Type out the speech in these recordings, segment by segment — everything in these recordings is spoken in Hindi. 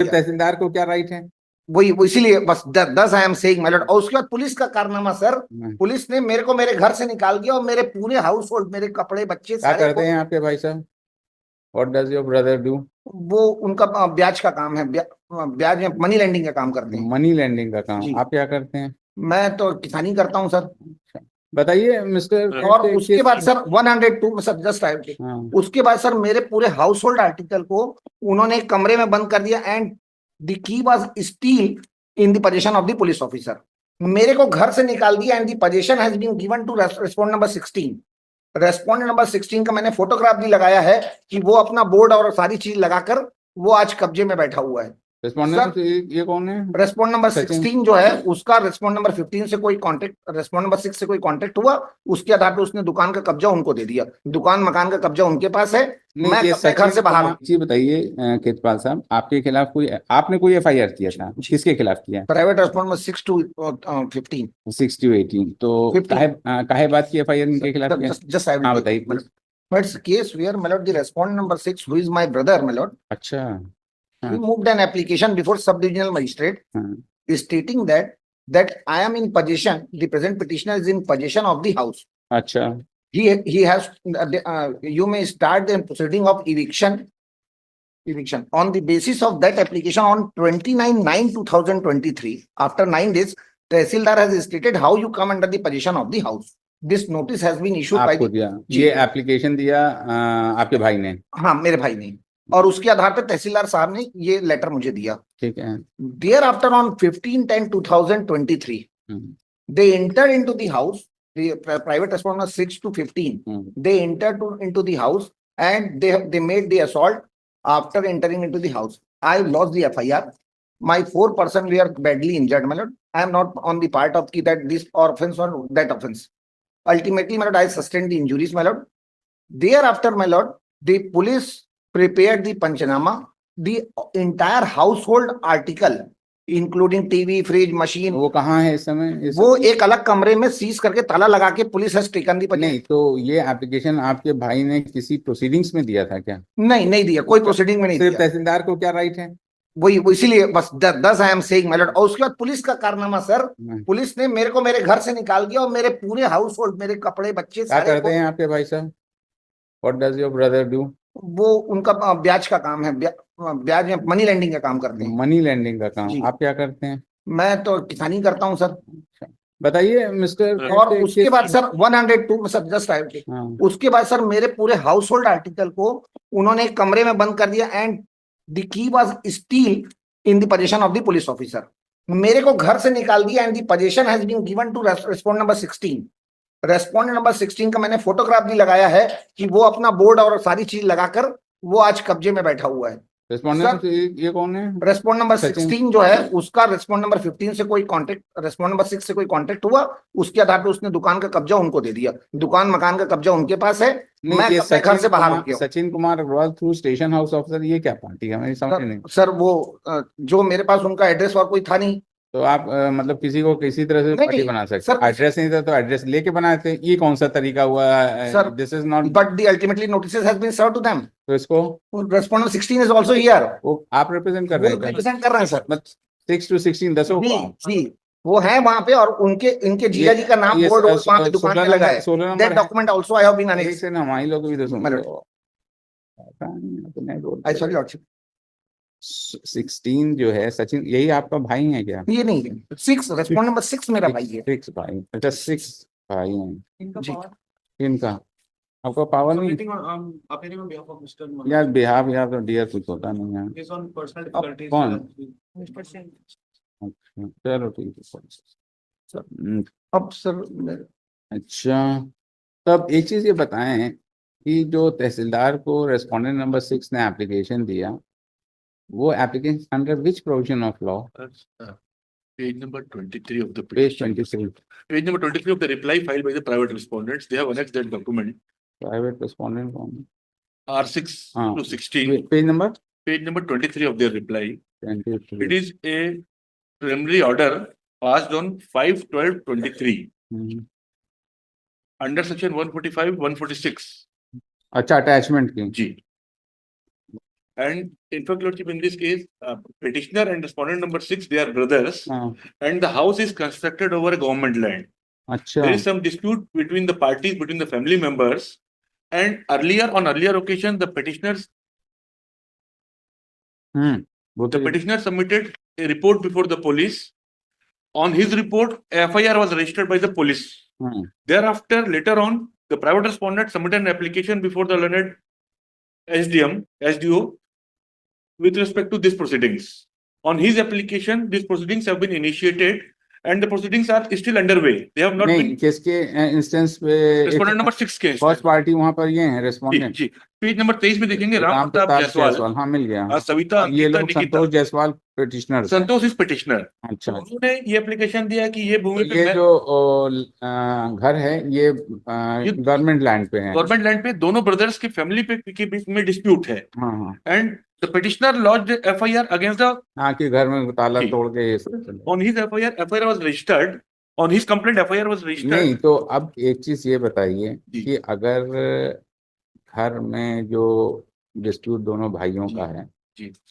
तहसीलदार को क्या राइट है? वही इसीलिए बस 10 I am saying my Lord. और उसके बाद पुलिस का कारनामा सर, पुलिस ने मेरे को मेरे घर से निकाल दिया और मेरे पूरे हाउस होल्ड, मेरे कपड़े, बच्चे क्या सारे करते हैं आपके भाई साहब? What does your brother do? वो उनका ब्याज का काम है, ब्याज में मनी लेंडिंग का काम करते हैं। मनी लेंडिंग का काम। जी। आप क्या करते हैं? मैं तो किसानी करता हूँ सर। बताइए मिस्टर। और उसके बाद सर 102 सर जस्ट हाँ। उसके बाद सर मेरे पूरे हाउस होल्ड आर्टिकल को उन्होंने एक कमरे में बंद कर दिया and the key was still in the position of the police officer. मेरे को घर से निकाल दिया and the position has been given to respond number 16। Respondent number 16 का मैंने फोटोग्राफ भी लगाया है कि वो अपना बोर्ड और सारी चीज लगाकर वो आज कब्जे में बैठा हुआ है। रेस्पोंडेंट ये कौन है? रेस्पोंड नंबर 16 जो है उसका रेस्पोंड नंबर 15 से कोई कांटेक्ट, रेस्पोंड नंबर 6 से कोई कांटेक्ट हुआ, उसके आधार पर उसने दुकान का कब्जा उनको दे दिया। दुकान मकान का कब्जा उनके पास है। मैं अपने घर से बाहर हूँ। जी बताइए केतपाल साहब, आपके खिलाफ आपने कोई एफआईआर किया था? किसके खिलाफ किया? Private respond number 6 to 15। 6 to 18 तो काहे बात की एफआईआर इनके खिलाफ किया? जस्ट आई विल बताइए। It's a case where my lord, the respondent number 6, who is my brother, my lord, अच्छा। he moved an application before sub-divisional magistrate, stating that I am in possession, the present petitioner is in possession of the house. अच्छा। He has you may start the proceeding of eviction on the basis of that application on 29/9/2023. After 9 days, Tehsildar has stated how you come under the possession of the house. This notice has been issued by ये एप्लीकेशन दिया आपके भाई ने? हाँ, मेरे भाई ने। और उसके आधार पर तहसीलदार साहब ने ये लेटर मुझे दिया। ठीक है। Thereafter on 15/10/2023 they entered into the house, the private responder 6 to 15 they entered into the house and they made the assault. After entering into the house, I lost the FIR. My 4 persons were badly injured, my lord. I am not on the part of that this offense or that offense. Ultimately, my lord, I sustained the injuries, my lord. Thereafter, my lord, the police prepared the Panchanama, the entire household article, including TV, fridge, machine. वो कहाँ है इस समय? वो एक अलग कमरे में सीज करके ताला लगा के पुलिस हैज टेकन दी। नहीं, तो ये एप्लीकेशन आपके भाई ने किसी प्रोसीडिंग्स में दिया था क्या? नहीं दिया, कोई प्रोसीडिंग में नहीं दिया। तहसीलदार को क्या राइट है? वही इसीलिए बस 10 I am saying my Lord. और उसके बाद पुलिस का कारनामा सर, पुलिस ने मेरे को मेरे घर से निकाल दिया और मेरे पूरे हाउस होल्ड, मेरे कपड़े, बच्चे सारे। क्या करते हैं आपके भाई साहब? What does your brother do? वो उनका ब्याज का काम है, ब्याज में मनी लेंडिंग का काम करते हैं। मनी लेंडिंग का काम। आप क्या करते हैं? मैं तो किसानी करता हूँ सर। बताइए मिस्टर। और उसके बाद सर 102 सर जस्ट उसके बाद सर मेरे पूरे हाउस होल्ड आर्टिकल को उन्होंने एक कमरे में बंद कर दिया and the key was still in the position of the police officer. मेरे को घर से निकाल दिया and the position has been given to respondent number 16। Respondent number 16 का मैंने फोटोग्राफ भी लगाया है कि वो अपना बोर्ड और सारी चीज लगाकर वो आज कब्जे में बैठा हुआ है। रेस्पोंडेंट ये कौन है? रेस्पोंड नंबर 16 जो है उसका रेस्पोंड नंबर 15 से कोई कांटेक्ट, रेस्पोंड नंबर 6 से कोई कांटेक्ट हुआ, उसके आधार पर उसने दुकान का कब्जा उनको दे दिया। दुकान मकान का कब्जा उनके पास है। मैं अपने घर से बाहर हूँ। Sachin Kumar Agarwal through station house officer, ये क्या पार्टी है? मेरी समझ नहीं सर। वो जो मेरे पास उनका एड्रेस और कोई था नहीं। तो आप मतलब किसी को किसी तरह से पार्टी बना सकते हैं? एड्रेस नहीं था तो एड्रेस लेके बनाए थे, ये कौन सा तरीका हुआ? Sir this is not, but the ultimately notices has been served to them. तो इसको रेस्पोंडेंट 16 इज आल्सो हियर। वो आप रिप्रेजेंट कर रहे हैं? रिप्रेजेंट कर रहे हैं सर। 6 to 16 दसों जी वो है वहां पे और उनके इनके जीजा जी का नाम बोर्ड वहां पे दुकान पे लगा है। That document also I have been annexed. ना हमारी लोग भी दसों आई सॉरी लॉर्डशिप। 16 जो है सचिन, यही आपका भाई है क्या? ये नहीं है 6, रेस्पोंड नंबर 6 मेरा भाई है। 6 भाई, अच्छा 6 भाई हैं जी। इनका आपका पावर नहीं यार, बिहाफ यार तो डियर कुछ होता नहीं है। कौन? अच्छा चलो ठीक है। अब सर अच्छा, तब एक चीज ये बताएं कि जो तहसीलदार को रेस्पोंडेंट नंबर 6 ने एप्लीकेशन दिया, वो application under which provision of law? Page number 23 of the petition. Page number 23 of the reply filed by the private respondents. They have annexed that document. Private respondent R6 to 16. Page number? Page number 23 of their reply. 23. It is a preliminary order passed on 5/12/23 under section 145, 146. अच्छा, अटैचमेंट की जी। And in fact, Lordship, in this case, petitioner and respondent number 6, they are brothers, and the house is constructed over a government land. There is some dispute between the parties, between the family members, and on earlier occasion, the petitioners petitioner submitted a report before the police. On his report, FIR was registered by the police. Thereafter, later on, the private respondent submitted an application before the learned SDO, with respect to these proceedings. On his application, these proceedings have been initiated and the proceedings are still underway. They have not been. किसके इंस्टेंस पे Respondent number 6 के फर्स्ट पार्टी वहां पर ये है रेस्पोंडेंट जी पेज नंबर 23 में देखेंगे राम प्रताप जायसवाल, हाँ मिल गया, सविता, ये अंकिता, लोग Nikita. Santosh Jaiswal petitioner, Santosh is petitioner. अच्छा, उन्होंने ये एप्लीकेशन दिया कि ये भूमि ये जो घर है ये गवर्नमेंट लैंड पे है, गवर्नमेंट लैंड पे दोनों ब्रदर्स की फैमिली पे के बीच में डिस्प्यूट है। And the petitioner launched FIR against the, हाँ कि घर में ताला तोड़ के ये on his FIR was registered, on his complaint FIR was registered. नहीं तो अब एक चीज ये बताइए कि अगर घर में जो डिस्प्यूट दोनों भाइयों का है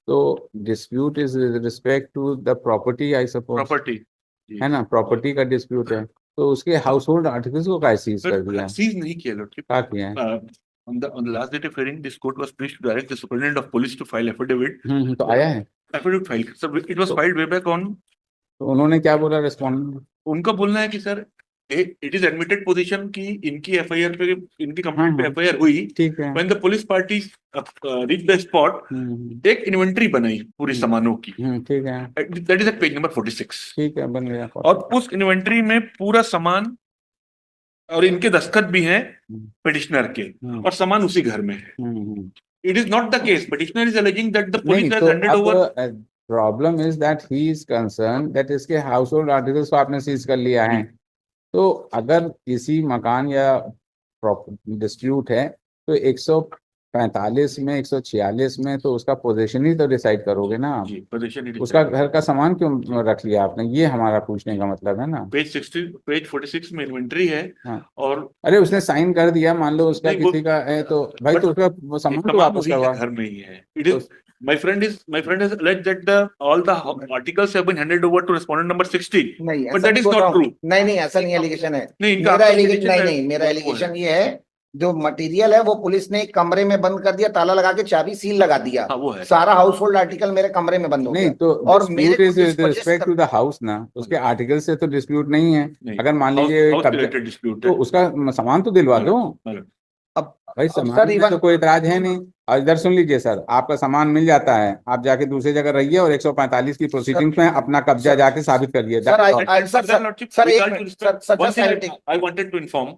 तो dispute is respect to the property, I suppose property है ना, प्रॉपर्टी का डिस्प्यूट है तो उसके हाउस होल्ड आर्टिकल्स को कैसे सीज कर दिया? सीज नहीं किया लॉर्डशिप, क्या किया है? On the last date of hearing, this court was pleased to direct the superintendent of police to file affidavit. तो आया है Affidavit filed. Sir, it was filed way back on. तो उन्होंने क्या बोला रेस्पोंडेंट? उनका बोलना है कि sir it is admitted position की इनकी एफआईआर पे, इनकी कंप्लेंट पे एफआईआर हुई। ठीक है। When the police parties reached the spot, एक इन्वेंटरी बनाई पूरी सामानों की। ठीक है। That is at page number 46. ठीक है, बन गया। और उस इन्वेंटरी में पूरा सामान और इनके दस्तखत भी हैं पिटिशनर के, और सामान उसी घर में है। It is not the case. Petitioner is alleging that the police has handed over. Problem is that he is concern that इसके हाउस होल्ड आर्टिकल्स को आपने सीज कर लिया है, तो अगर किसी मकान या डिस्प्यूट है तो 145 में 146 में तो उसका पोजीशन ही तो डिसाइड करोगे ना आप। उसका घर का सामान क्यों रख लिया आपने, ये हमारा पूछने का मतलब है ना। पेज 46 में इन्वेंटरी है। और अरे उसने साइन कर दिया, मान लो उसका किसी का है तो भाई तो उसका सामान तो वापस करवा, घर में ही है। It is my friend has alleged that all the articles have been handed over to respondent number 60, but that is not true. नहीं ऐसा नहीं एलिगेशन है। मेरा एलिगेशन ये है, जो मटेरियल है वो पुलिस ने एक कमरे में बंद कर दिया, ताला लगा के चाबी सील लगा दिया। वो है सारा हाउस होल्ड आर्टिकल मेरे कमरे में बंद हो गया। नहीं तो और मेरे रिस्पेक्ट टू द हाउस ना, उसके आर्टिकल से तो डिस्प्यूट नहीं है। अगर मान लीजिए तो उसका सामान तो दिलवा दो। अब भाई सामान में तो कोई इतराज है नहीं। और इधर सुन लीजिए सर, आपका सामान मिल जाता है, आप जाके दूसरी जगह रहिए और 145 की प्रोसीडिंग्स में अपना कब्जा जाके साबित करिए। I wanted to inform,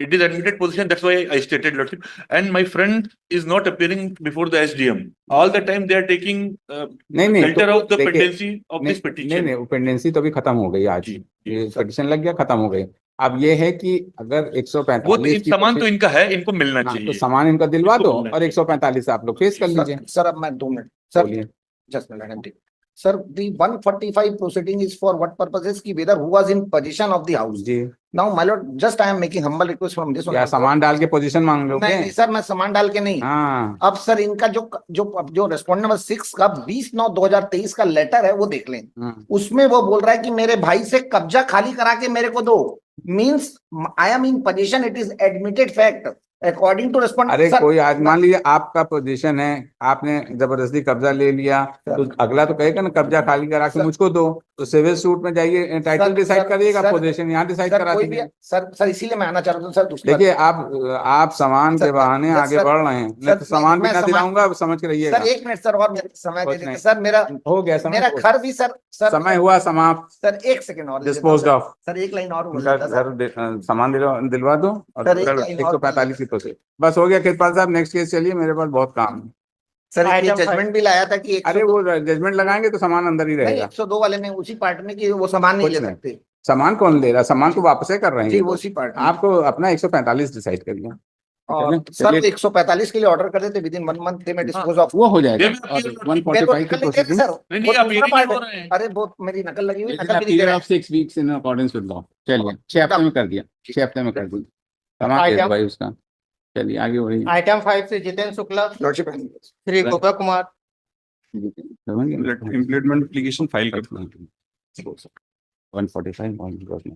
it is admitted position, that's why I stated, Lordship. And my friend is not appearing before the SDM. All the time they are taking shelter of the pendency of this petition. नहीं, पेंडेंसी तो अभी खत्म हो गई आज, ये पिटीशन लग गया, खत्म हो गई। अब ये है कि अगर 145 सामान तो इनका है, इनको मिलना चाहिए, तो सामान इनका दिलवा दो और 145 आप लोग फेस कर लीजिए। सर अब मैं 2 minute sir, just minute sir, the 145 proceeding is for what purposes ki whether who was in possession of the house ji. Now my lord, just I am making humble request from this one. क्या सामान डाल के पोजीशन मांग लोगे? नहीं सर, मैं सामान डाल के नहीं। अब सर इनका जो रेस्पोंडेंट नंबर 6 का 20/9/2023 का लेटर है वो देख लें। उसमें वो बोल रहा है कि मेरे भाई से कब्जा खाली करा के मेरे को दो, means I am in position, it is admitted fact according to respondent. अरे कोई आज मान लीजिए आपका पोजीशन है, आपने जबरदस्ती कब्जा ले लिया तो अगला तो कहेगा ना कब्जा खाली करा के मुझको दो, तो सिविल सूट में जाइए, टाइटल डिसाइड करिएगा, पोजीशन यहाँ डिसाइड करा देंगे। सर इसीलिए मैं आना चाह रहा हूँ सर। देखिए आप सामान के बहाने आगे बढ़ रहे हैं, नहीं तो सामान भी ना दिलाऊंगा, समझ के रहिएगा। सर 1 मिनट सर, और समय दे दीजिए सर। मेरा हो गया समय, मेरा घर भी सर समय हुआ समाप्त सर। 1 सेकंड और डिस्पोज्ड ऑफ सर, 1 लाइन और घर सामान दिलवा दो और 145 की प्रोसेस बस हो गया। कृपाल साहब नेक्स्ट केस चलिए, मेरे पास बहुत काम है। सर ये जजमेंट भी लाया था कि अरे वो जजमेंट लगाएंगे तो सामान अंदर ही रहेगा। 102 वाले में उसी पार्ट में कि वो सामान नहीं ले सकते। सामान कौन ले रहा, सामान को वापस कर रहे हैं वो उसी पार्ट। आपको अपना 145 डिसाइड कर लिया सर, 145 के लिए ऑर्डर कर देते, विद इन 1 मंथ में डिस्पोज ऑफ वो हो जाएगा। 145 की प्रोसेसिंग अरे वो मेरी नकल लगी हुई, नकल भी 6 weeks in accordance with law. चलिए 6 हफ्ते में कर दिया, 6 हफ्ते में कर दिया। भाई उसका चलिए आगे बढ़िए। आइटम 5 से Jitendra Shukla, Lordship, Shri Gopa Kumar, implement application file करना 145